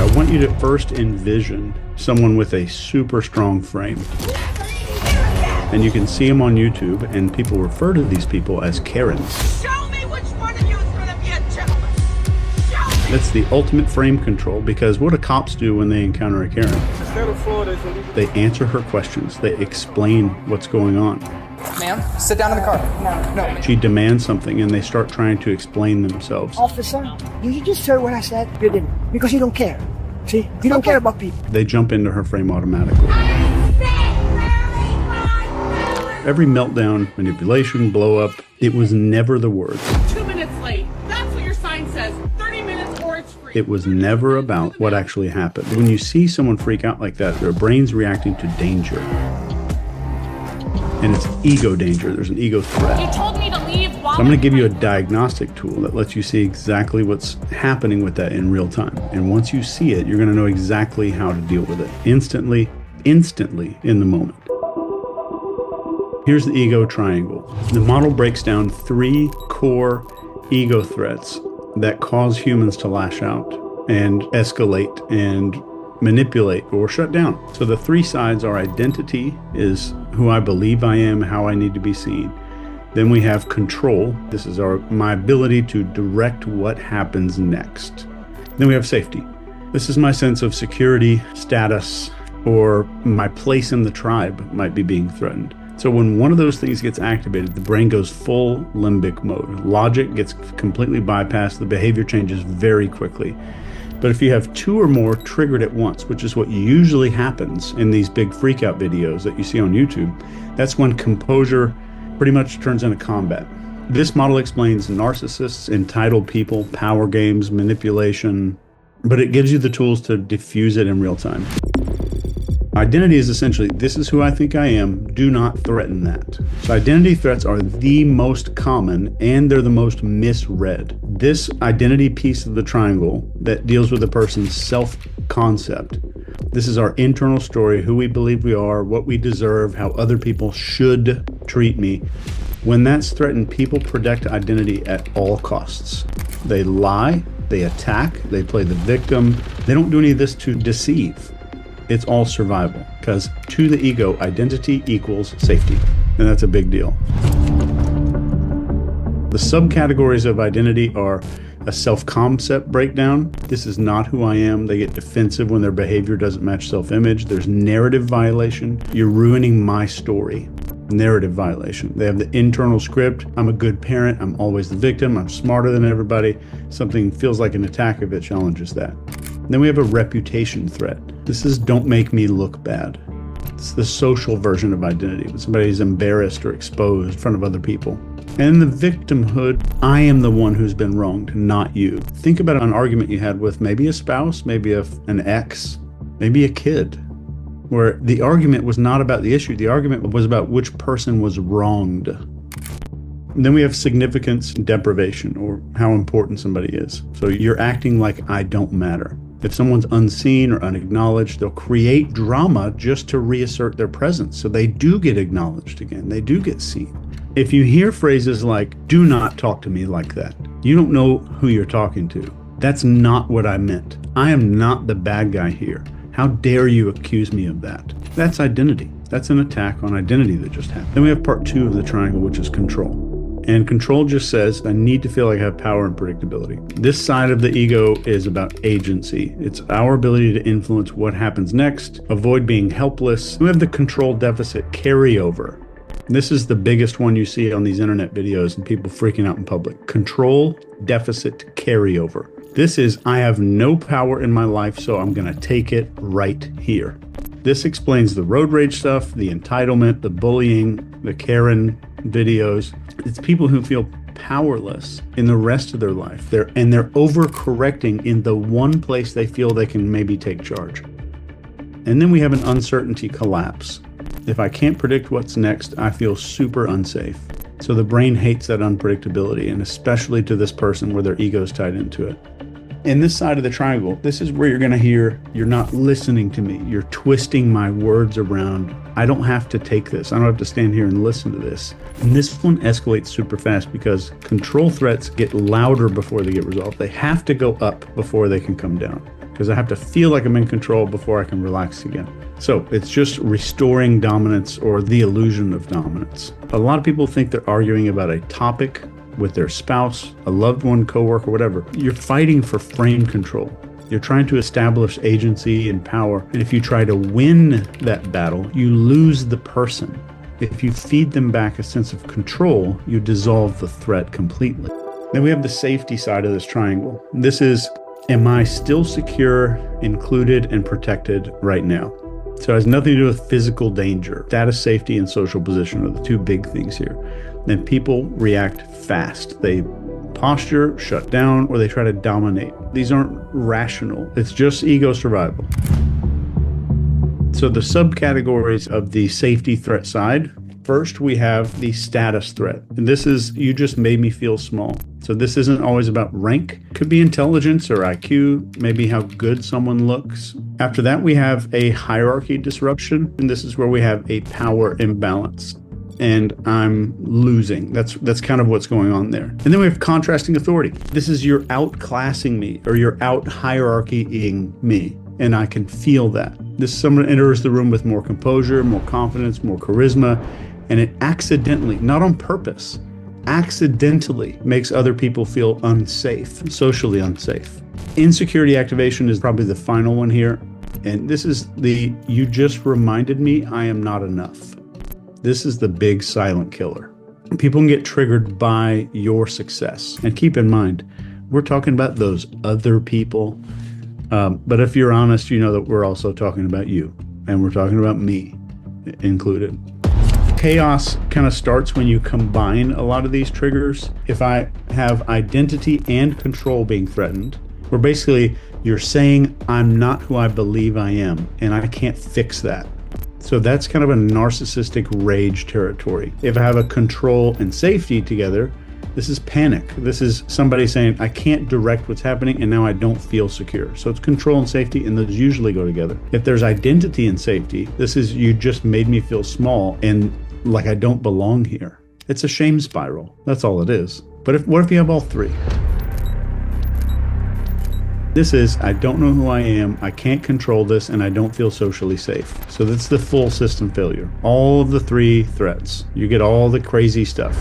I want you to first envision someone with a super strong frame. And you can see them on YouTube, and people refer to these people as Karens. Show me which one of you is going to be a gentleman. Show me. That's the ultimate frame control, because what do cops do when they encounter a Karen? They answer her questions. They explain what's going on. Ma'am, sit down in the car. No. She demands something, and they start trying to explain themselves. Officer, you just heard what I said? You didn't, because you don't care. See, you don't care about people. They jump into her frame automatically. Every meltdown, manipulation, blow up, it was never the words. 2 minutes late. That's what your sign says. 30 minutes or it's free. It was never about what actually happened. When you see someone freak out like that, their brain's reacting to danger. And it's ego danger. There's an ego threat. You told me to leave while So I'm going to give you a diagnostic tool that lets you see exactly what's happening with that in real time. And once you see it, you're going to know exactly how to deal with it. Instantly in the moment. Here's the ego triangle. The model breaks down 3 core ego threats that cause humans to lash out and escalate and manipulate or shut down. So the 3 sides are identity, is who I believe I am, how I need to be seen. Then we have control. This is my ability to direct what happens next. Then we have safety. This is my sense of security, status, or my place in the tribe might be being threatened. So when one of those things gets activated, the brain goes full limbic mode. Logic gets completely bypassed. The behavior changes very quickly. But if you have 2 or more triggered at once, which is what usually happens in these big freakout videos that you see on YouTube, that's when composure pretty much turns into combat. This model explains narcissists, entitled people, power games, manipulation, but it gives you the tools to diffuse it in real time. Identity is essentially, this is who I think I am, do not threaten that. So identity threats are the most common, and they're the most misread. This identity piece of the triangle that deals with a person's self-concept. This is our internal story, who we believe we are, what we deserve, how other people should treat me. When that's threatened, people protect identity at all costs. They lie, they attack, they play the victim. They don't do any of this to deceive. It's all survival, because to the ego, identity equals safety, and that's a big deal. The subcategories of identity are a self-concept breakdown. This is not who I am. They get defensive when their behavior doesn't match self-image. There's narrative violation. You're ruining my story. Narrative violation. They have the internal script. I'm a good parent. I'm always the victim. I'm smarter than everybody. Something feels like an attack if it challenges that. Then we have a reputation threat. This is don't make me look bad. It's the social version of identity. When somebody's embarrassed or exposed in front of other people. And the victimhood, I am the one who's been wronged, not you. Think about an argument you had with maybe a spouse, maybe an ex, maybe a kid, where the argument was not about the issue. The argument was about which person was wronged. And then we have significance deprivation, or how important somebody is. So you're acting like I don't matter. If someone's unseen or unacknowledged, they'll create drama just to reassert their presence. So they do get acknowledged again. They do get seen. If you hear phrases like, do not talk to me like that, you don't know who you're talking to. That's not what I meant. I am not the bad guy here. How dare you accuse me of that? That's identity. That's an attack on identity that just happened. Then we have part 2 of the triangle, which is control. And control just says, I need to feel like I have power and predictability. This side of the ego is about agency. It's our ability to influence what happens next, avoid being helpless. We have the control deficit carryover. This is the biggest one you see on these internet videos and people freaking out in public. Control deficit carryover. This is, I have no power in my life, so I'm going to take it right here. This explains the road rage stuff, the entitlement, the bullying, the Karen videos. It's people who feel powerless in the rest of their life. They're overcorrecting in the one place they feel they can maybe take charge. And then we have an uncertainty collapse. If I can't predict what's next, I feel super unsafe. So the brain hates that unpredictability, and especially to this person where their ego's tied into it. In this side of the triangle, this is where you're going to hear, you're not listening to me. You're twisting my words around. I don't have to take this. I don't have to stand here and listen to this. And this one escalates super fast because control threats get louder before they get resolved. They have to go up before they can come down. because I have to feel like I'm in control before I can relax again. So it's just restoring dominance or the illusion of dominance. A lot of people think they're arguing about a topic with their spouse, a loved one, coworker, whatever. You're fighting for frame control. You're trying to establish agency and power. And if you try to win that battle, you lose the person. If you feed them back a sense of control, you dissolve the threat completely. Then we have the safety side of this triangle. This is, am I still secure, included, and protected right now? So it has nothing to do with physical danger. Status, safety, and social position are the two big things here. Then people react fast. They posture, shut down, or they try to dominate. These aren't rational. It's just ego survival. So the subcategories of the safety threat side. First, we have the status threat. And this is, you just made me feel small. So this isn't always about rank. It could be intelligence or IQ, maybe how good someone looks. After that, we have a hierarchy disruption. And this is where we have a power imbalance. And I'm losing. That's kind of what's going on there. And then we have contrasting authority. This is you're outclassing me or you're out hierarchying me. And I can feel that. This someone enters the room with more composure, more confidence, more charisma, and it accidentally, not on purpose, accidentally makes other people feel unsafe, socially unsafe. Insecurity activation is probably the final one here. And this is the, you just reminded me I am not enough. This is the big silent killer. People can get triggered by your success. And keep in mind, we're talking about those other people. But if you're honest, you know that we're also talking about you. And we're talking about me included. Chaos kind of starts when you combine a lot of these triggers. If I have identity and control being threatened, where basically you're saying I'm not who I believe I am, and I can't fix that. So that's kind of a narcissistic rage territory. If I have a control and safety together, this is panic. This is somebody saying, I can't direct what's happening and now I don't feel secure. So it's control and safety, and those usually go together. If there's identity and safety, this is you just made me feel small and like I don't belong here. It's a shame spiral. That's all it is. But what if you have all three? This is, I don't know who I am, I can't control this, and I don't feel socially safe. So that's the full system failure. All of the three threats. You get all the crazy stuff.